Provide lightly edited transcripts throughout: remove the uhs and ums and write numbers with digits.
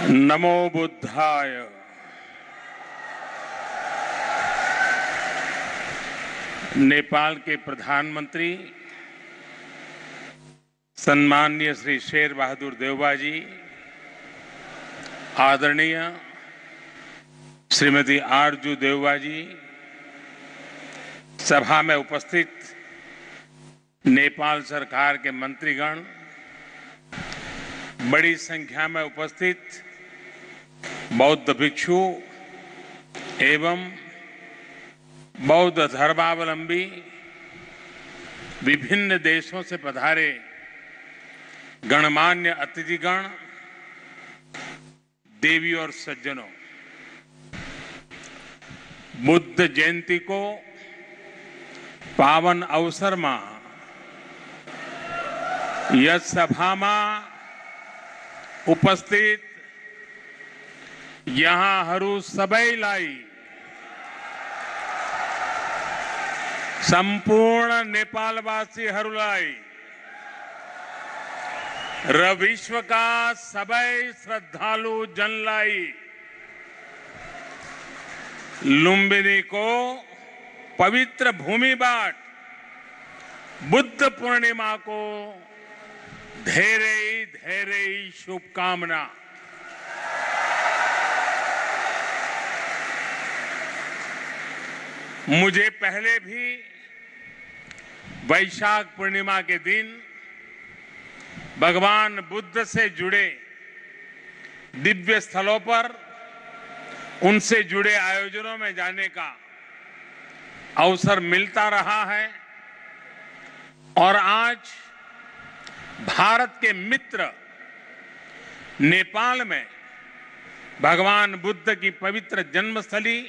नमो बुद्धाय। नेपाल के प्रधानमंत्री सम्माननीय श्री शेर बहादुर देउबा जी, आदरणीय श्रीमती आरजू देउबा जी, सभा में उपस्थित नेपाल सरकार के मंत्रीगण, बड़ी संख्या में उपस्थित बौद्ध भिक्षु एवं बौद्ध धर्मावलंबी, विभिन्न देशों से पधारे गणमान्य अतिथिगण, देवी और सज्जनों, बुद्ध जयंती को पावन अवसर में यह सभा में उपस्थित यहाँ हरू सबैलाई संपूर्ण नेपालवासीहरूलाई र विश्वका सबै श्रद्धालु जनलाई लुम्बिनीको पवित्र भूमिबाट बुद्ध पूर्णिमाको धेरै धेरै शुभकामना। मुझे पहले भी वैशाख पूर्णिमा के दिन भगवान बुद्ध से जुड़े दिव्य स्थलों पर उनसे जुड़े आयोजनों में जाने का अवसर मिलता रहा है और आज भारत के मित्र नेपाल में भगवान बुद्ध की पवित्र जन्मस्थली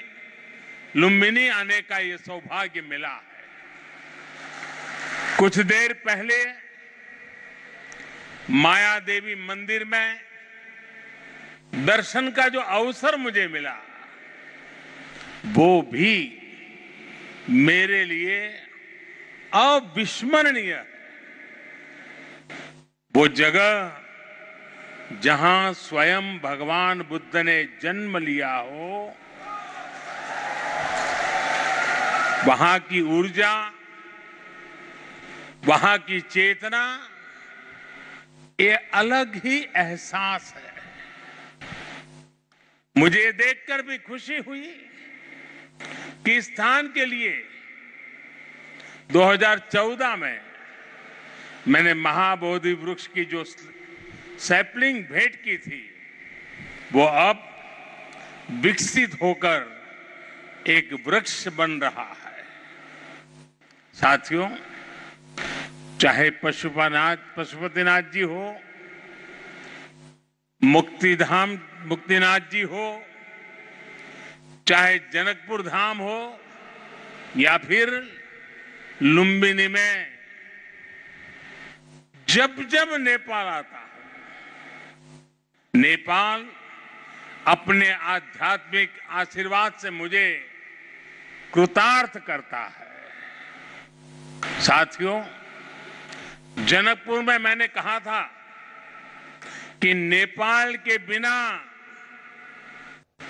लुम्बिनी आने का ये सौभाग्य मिला है। कुछ देर पहले माया देवी मंदिर में दर्शन का जो अवसर मुझे मिला वो भी मेरे लिए अविस्मरणीय है। वो जगह जहां स्वयं भगवान बुद्ध ने जन्म लिया हो, वहां की ऊर्जा, वहां की चेतना, ये अलग ही एहसास है। मुझे देखकर भी खुशी हुई कि इस स्थान के लिए 2014 में मैंने महाबोधि वृक्ष की जो सैपलिंग भेंट की थी, वो अब विकसित होकर एक वृक्ष बन रहा है। साथियों, चाहे पशुपतिनाथ जी हो, मुक्तिनाथ जी हो, चाहे जनकपुर धाम हो या फिर लुम्बिनी में जब जब नेपाल आता है, नेपाल अपने आध्यात्मिक आशीर्वाद से मुझे कृतार्थ करता है। साथियों, जनकपुर में मैंने कहा था कि नेपाल के बिना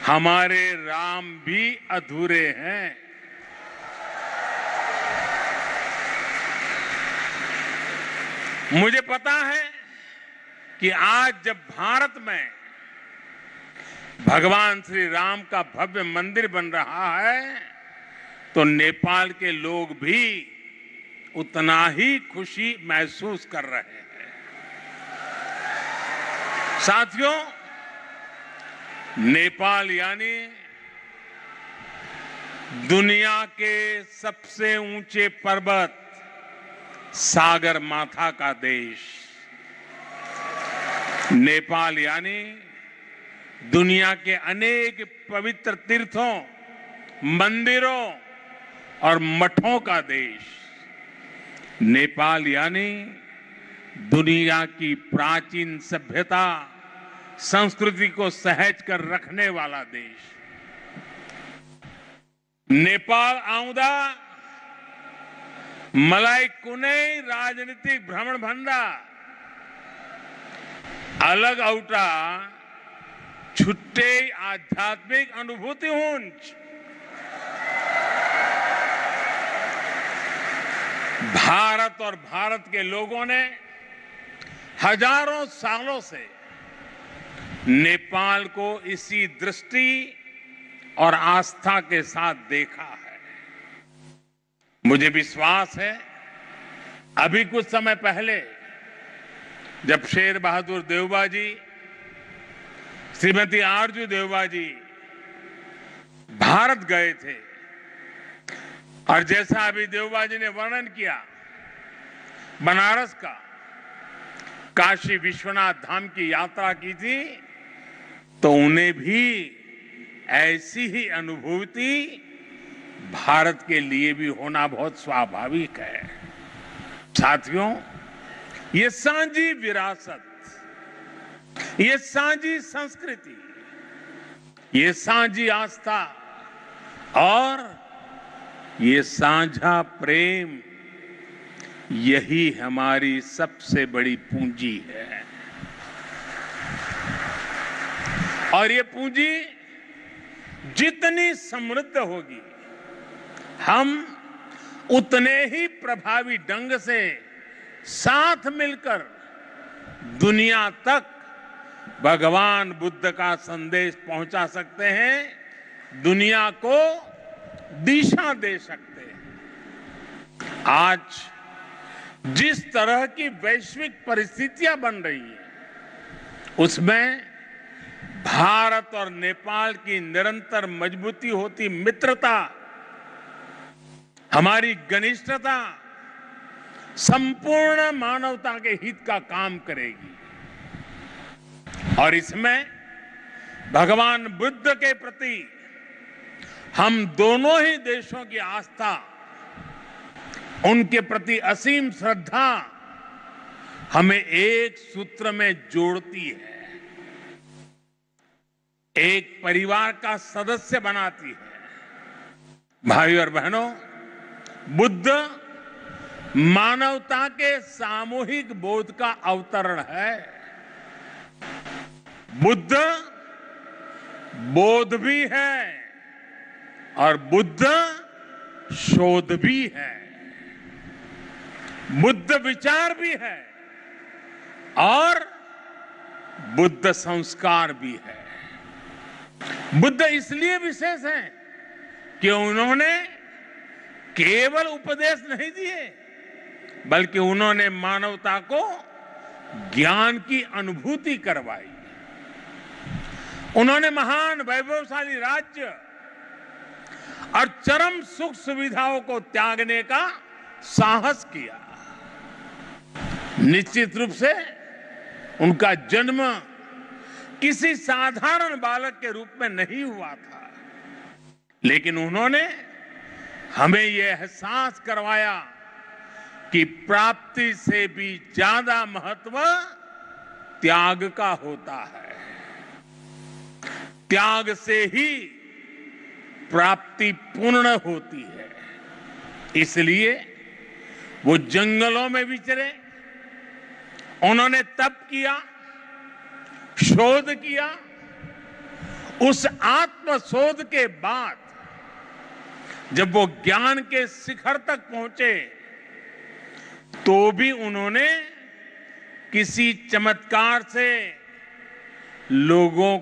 हमारे राम भी अधूरे हैं। मुझे पता है कि आज जब भारत में भगवान श्री राम का भव्य मंदिर बन रहा है तो नेपाल के लोग भी उतना ही खुशी महसूस कर रहे हैं। साथियों, नेपाल यानी दुनिया के सबसे ऊंचे पर्वत सागर माथा का देश। नेपाल यानी दुनिया के अनेक पवित्र तीर्थों, मंदिरों और मठों का देश। नेपाल यानी दुनिया की प्राचीन सभ्यता, संस्कृति को सहेज कर रखने वाला देश। नेपाल आउँदा मलाई कुनै राजनीतिक भ्रमण भन्दा अलग औटा छुट्टे आध्यात्मिक अनुभूति हुंच भारत और भारत के लोगों ने हजारों सालों से नेपाल को इसी दृष्टि और आस्था के साथ देखा है। मुझे विश्वास है अभी कुछ समय पहले जब शेर बहादुर देउबा जी, श्रीमती आरजू देउबा जी भारत गए थे और जैसा अभी देउबा जी ने वर्णन किया बनारस का, काशी विश्वनाथ धाम की यात्रा की थी, तो उन्हें भी ऐसी ही अनुभूति भारत के लिए भी होना बहुत स्वाभाविक है। साथियों, ये साझी विरासत, ये साझी संस्कृति, ये साझी आस्था और ये साझा प्रेम, यही हमारी सबसे बड़ी पूंजी है। और ये पूंजी जितनी समृद्ध होगी, हम उतने ही प्रभावी ढंग से साथ मिलकर दुनिया तक भगवान बुद्ध का संदेश पहुंचा सकते हैं, दुनिया को दिशा दे सकते हैं। आज जिस तरह की वैश्विक परिस्थितियां बन रही हैं, उसमें भारत और नेपाल की निरंतर मजबूती होती मित्रता, हमारी घनिष्ठता संपूर्ण मानवता के हित का काम करेगी। और इसमें भगवान बुद्ध के प्रति हम दोनों ही देशों की आस्था, उनके प्रति असीम श्रद्धा हमें एक सूत्र में जोड़ती है, एक परिवार का सदस्य बनाती है। भाइयों और बहनों, बुद्ध मानवता के सामूहिक बोध का अवतरण है। बुद्ध बोध भी है और बुद्ध शोध भी है, बुद्ध विचार भी है और बुद्ध संस्कार भी है। बुद्ध इसलिए विशेष हैं कि उन्होंने केवल उपदेश नहीं दिए, बल्कि उन्होंने मानवता को ज्ञान की अनुभूति करवाई। उन्होंने महान वैभवशाली राज्य और चरम सुख सुविधाओं को त्यागने का साहस किया। निश्चित रूप से उनका जन्म किसी साधारण बालक के रूप में नहीं हुआ था, लेकिन उन्होंने हमें यह एहसास करवाया कि प्राप्ति से भी ज्यादा महत्व त्याग का होता है। त्याग से ही प्राप्ति पूर्ण होती है। इसलिए वो जंगलों में विचरे, उन्होंने तप किया, शोध किया। उस आत्म शोध के बाद जब वो ज्ञान के शिखर तक पहुंचे, तो भी उन्होंने किसी चमत्कार से लोगों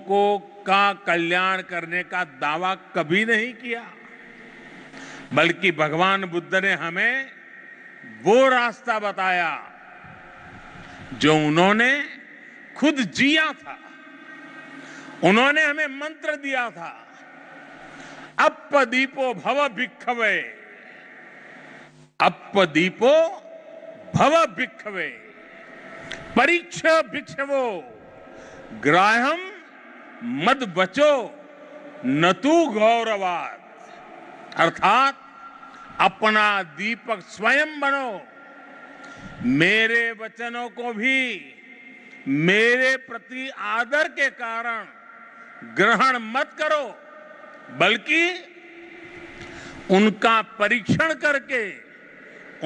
का कल्याण करने का दावा कभी नहीं किया, बल्कि भगवान बुद्ध ने हमें वो रास्ता बताया जो उन्होंने खुद जिया था। उन्होंने हमें मंत्र दिया था, अप्पदीपो भव भिक्खवे, अप्पदीपो भव भिक्खवे, परीक्ष भिक्षवो, ग्राह्यम मद बचो नतु गौरवात। अर्थात अपना दीपक स्वयं बनो, मेरे वचनों को भी मेरे प्रति आदर के कारण ग्रहण मत करो, बल्कि उनका परीक्षण करके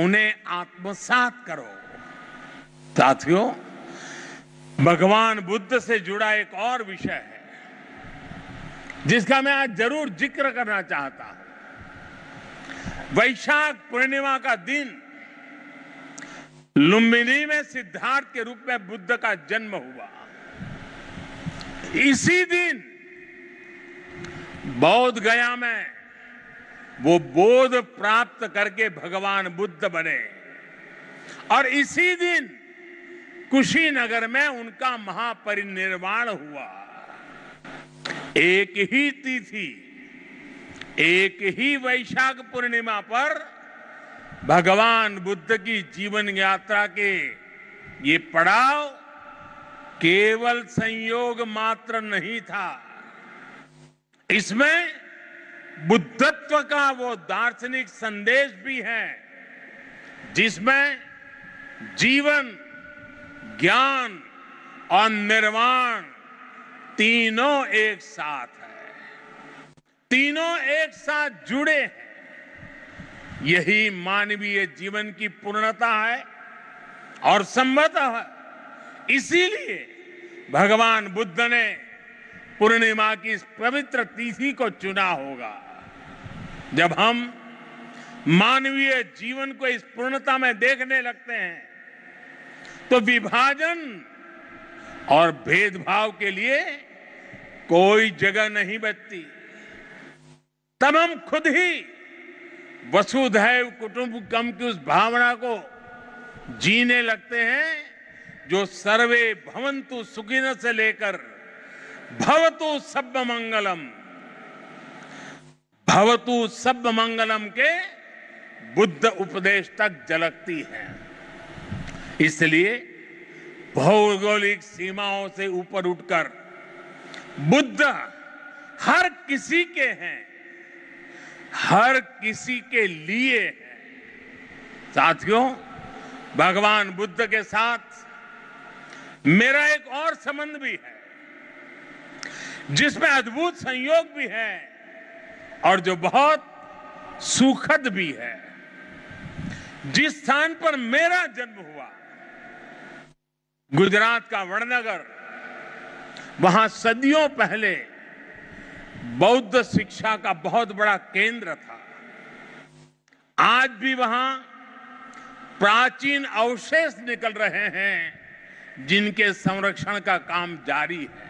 उन्हें आत्मसात करो। साथियों, भगवान बुद्ध से जुड़ा एक और विषय है, जिसका मैं आज जरूर जिक्र करना चाहता हूं। वैशाख पूर्णिमा का दिन लुम्बिनी में सिद्धार्थ के रूप में बुद्ध का जन्म हुआ। इसी दिन बौद्ध गया में वो बोध प्राप्त करके भगवान बुद्ध बने और इसी दिन कुशीनगर में उनका महापरिनिर्वाण हुआ। एक ही तिथि, एक ही वैशाख पूर्णिमा पर भगवान बुद्ध की जीवन यात्रा के ये पड़ाव केवल संयोग मात्र नहीं था, इसमें बुद्धत्व का वो दार्शनिक संदेश भी है जिसमें जीवन, ज्ञान और निर्वाण तीनों एक साथ है, तीनों एक साथ जुड़े हैं। यही मानवीय जीवन की पूर्णता है और संभवतः इसीलिए भगवान बुद्ध ने पूर्णिमा की इस पवित्र तिथि को चुना होगा। जब हम मानवीय जीवन को इस पूर्णता में देखने लगते हैं तो विभाजन और भेदभाव के लिए कोई जगह नहीं बचती। तब हम खुद ही वसुधैव कुटुंबकम की उस भावना को जीने लगते हैं जो सर्वे भवन्तु सुखिनः से लेकर भवतु सब्ब मंगलम, भवतु सब्ब मंगलम के बुद्ध उपदेश तक झलकती है। इसलिए भौगोलिक सीमाओं से ऊपर उठकर बुद्ध हर किसी के हैं, हर किसी के लिए है। साथियों, भगवान बुद्ध के साथ मेरा एक और संबंध भी है जिसमें अद्भुत संयोग भी है और जो बहुत सुखद भी है। जिस स्थान पर मेरा जन्म हुआ, गुजरात का वडनगर, वहां सदियों पहले बौद्ध शिक्षा का बहुत बड़ा केंद्र था। आज भी वहां प्राचीन अवशेष निकल रहे हैं जिनके संरक्षण का काम जारी है।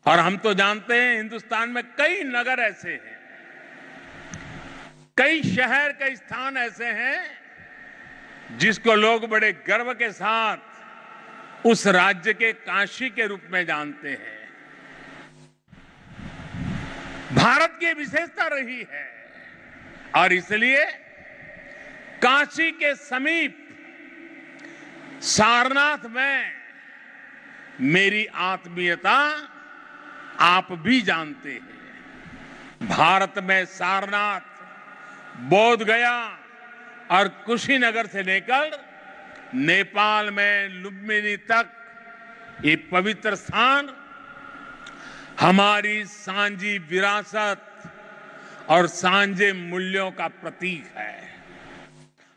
और हम तो जानते हैं हिंदुस्तान में कई नगर ऐसे हैं, कई शहर, कई स्थान ऐसे हैं जिसको लोग बड़े गर्व के साथ उस राज्य के काशी के रूप में जानते हैं। भारत की विशेषता रही है और इसलिए काशी के समीप सारनाथ में मेरी आत्मीयता आप भी जानते हैं। भारत में सारनाथ, बोध गया और कुशीनगर से लेकर नेपाल में लुम्बिनी तक ये पवित्र स्थान हमारी सांझी विरासत और सांझे मूल्यों का प्रतीक है।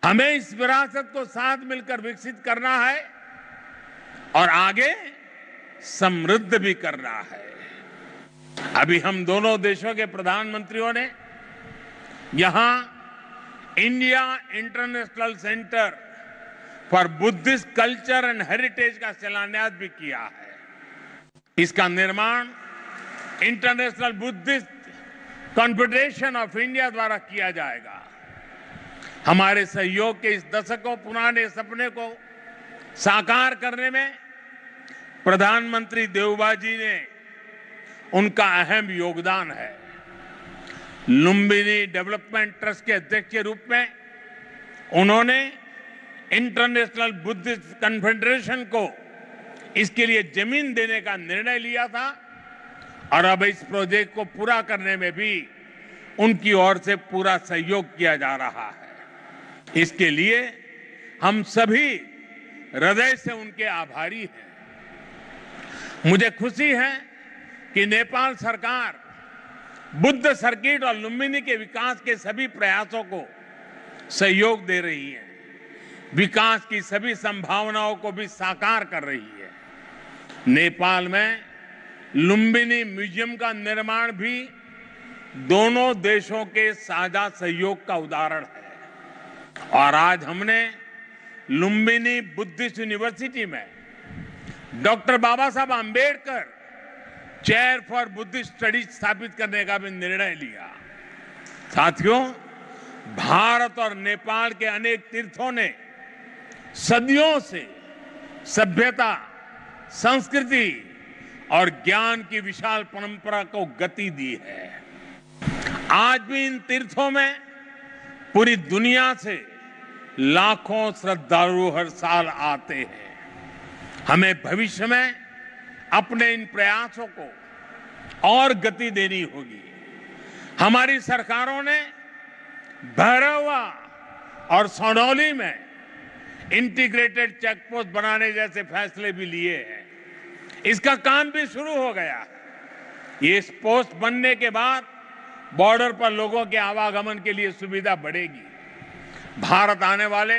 हमें इस विरासत को साथ मिलकर विकसित करना है और आगे समृद्ध भी करना है। अभी हम दोनों देशों के प्रधानमंत्रियों ने यहां India international centre for Buddhist culture and heritage का शिलान्यास भी किया है। इसका निर्माण international Buddhist confederation of India द्वारा किया जाएगा। हमारे सहयोग के इस दशकों पुराने सपने को साकार करने में प्रधानमंत्री देवबा जी ने उनका अहम योगदान है। लुम्बिनी डेवलपमेंट ट्रस्ट के अध्यक्ष के रूप में उन्होंने इंटरनेशनल बुद्धिस्ट कॉन्फेडरेशन को इसके लिए जमीन देने का निर्णय लिया था और अब इस प्रोजेक्ट को पूरा करने में भी उनकी ओर से पूरा सहयोग किया जा रहा है। इसके लिए हम सभी हृदय से उनके आभारी हैं। मुझे खुशी है कि नेपाल सरकार बुद्ध सर्किट और लुम्बिनी के विकास के सभी प्रयासों को सहयोग दे रही है, विकास की सभी संभावनाओं को भी साकार कर रही है। नेपाल में लुम्बिनी म्यूजियम का निर्माण भी दोनों देशों के साझा सहयोग का उदाहरण है। और आज हमने लुम्बिनी बुद्धिस्ट यूनिवर्सिटी में doctor Baba Saheb Ambedkar chair for Buddhist studies स्थापित करने का भी निर्णय लिया। साथियों, भारत और नेपाल के अनेक तीर्थों ने सदियों से सभ्यता, संस्कृति और ज्ञान की विशाल परंपरा को गति दी है। आज भी इन तीर्थों में पूरी दुनिया से लाखों श्रद्धालु हर साल आते हैं। हमें भविष्य में अपने इन प्रयासों को और गति देनी होगी। हमारी सरकारों ने भैरवा और सौनौली में इंटीग्रेटेड चेक पोस्ट बनाने जैसे फैसले भी लिए हैं। इसका काम भी शुरू हो गया है। ये पोस्ट बनने के बाद बॉर्डर पर लोगों के आवागमन के लिए सुविधा बढ़ेगी। भारत आने वाले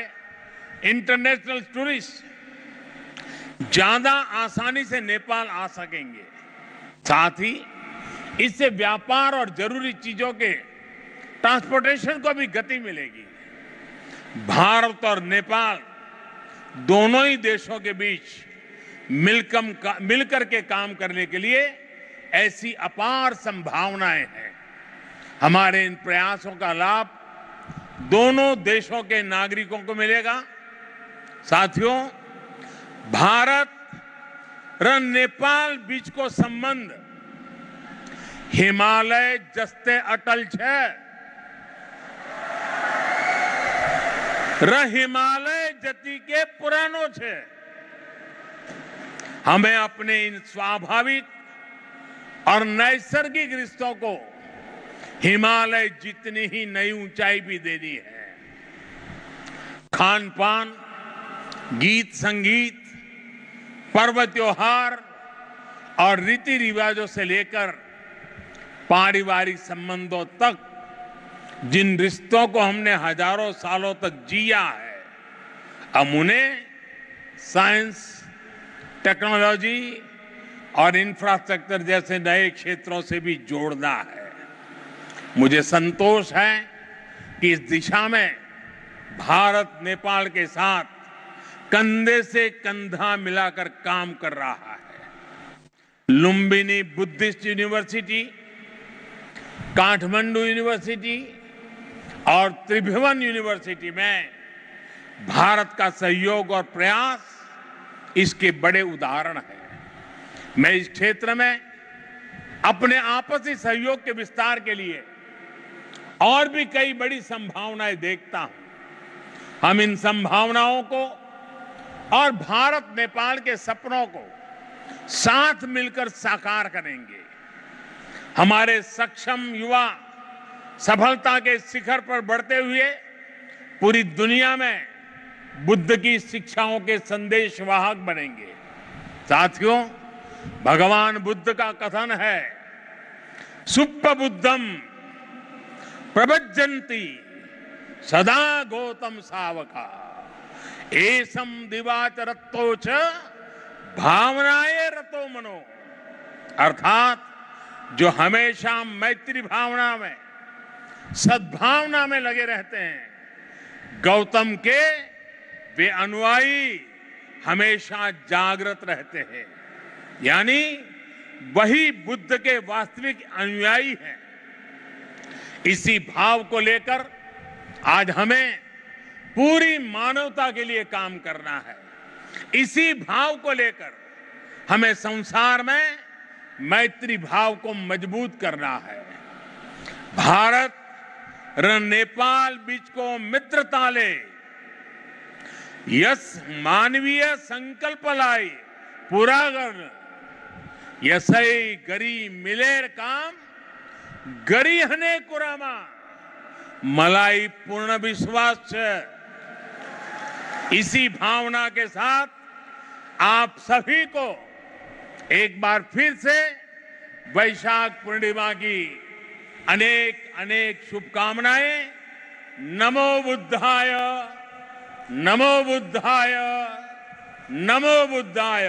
इंटरनेशनल टूरिस्ट ज्यादा आसानी से नेपाल आ सकेंगे। साथ ही इससे व्यापार और जरूरी चीजों के ट्रांसपोर्टेशन को भी गति मिलेगी। भारत और नेपाल दोनों ही देशों के बीच मिलकर के काम करने के लिए ऐसी अपार संभावनाएं हैं। हमारे इन प्रयासों का लाभ दोनों देशों के नागरिकों को मिलेगा। साथियों, भारत और नेपाल बीच को संबंध हिमालय जस्ते अटल छे। हिमालय जति के पुरानो छे। हमें अपने इन स्वाभाविक और नैसर्गिक रिश्तों को हिमालय जितनी ही नई ऊंचाई भी देनी है। खान पान, गीत संगीत, पर्व त्योहार और रीति रिवाजों से लेकर पारिवारिक संबंधों तक जिन रिश्तों को हमने हजारों सालों तक जिया है, अब उन्हें साइंस, टेक्नोलॉजी और इंफ्रास्ट्रक्चर जैसे नए क्षेत्रों से भी जोड़ना है। मुझे संतोष है कि इस दिशा में भारत नेपाल के साथ कंधे से कंधा मिलाकर काम कर रहा है। Lumbini Buddhist university, Kathmandu university और त्रिभुवन यूनिवर्सिटी में भारत का सहयोग और प्रयास इसके बड़े उदाहरण हैं। मैं इस क्षेत्र में अपने आपसी सहयोग के विस्तार के लिए और भी कई बड़ी संभावनाएं देखता हूं। हम इन संभावनाओं को और भारत नेपाल के सपनों को साथ मिलकर साकार करेंगे। हमारे सक्षम युवा सफलता के शिखर पर बढ़ते हुए पूरी दुनिया में बुद्ध की शिक्षाओं के संदेशवाहक बनेंगे। साथियों, भगवान बुद्ध का कथन है, सुप्प बुद्धम प्रभज्जन्ति सदा गौतम सावका एसम दिवाचरत्तोच भावनाए रतो मनो। अर्थात जो हमेशा मैत्री भावना में, सद्भावना में लगे रहते हैं, गौतम के वे अनुयायी हमेशा जागृत रहते हैं। यानी वही बुद्ध के वास्तविक अनुयायी हैं। इसी भाव को लेकर आज हमें पूरी मानवता के लिए काम करना है। इसी भाव को लेकर हमें संसार में मैत्री भाव को मजबूत करना है। भारत और नेपाल बीच को मित्रता ले यस मानवीय संकल्प लाई पूरा कर यसई गरी मिलेर काम गरी हने कुरामा मलाई पूर्ण विश्वास छे। इसी भावना के साथ आप सभी को एक बार फिर से वैशाख पूर्णिमा की अनेक अनेक शुभकामनाएं। नमो बुद्धाय, नमो बुद्धाय, नमो बुद्धाय।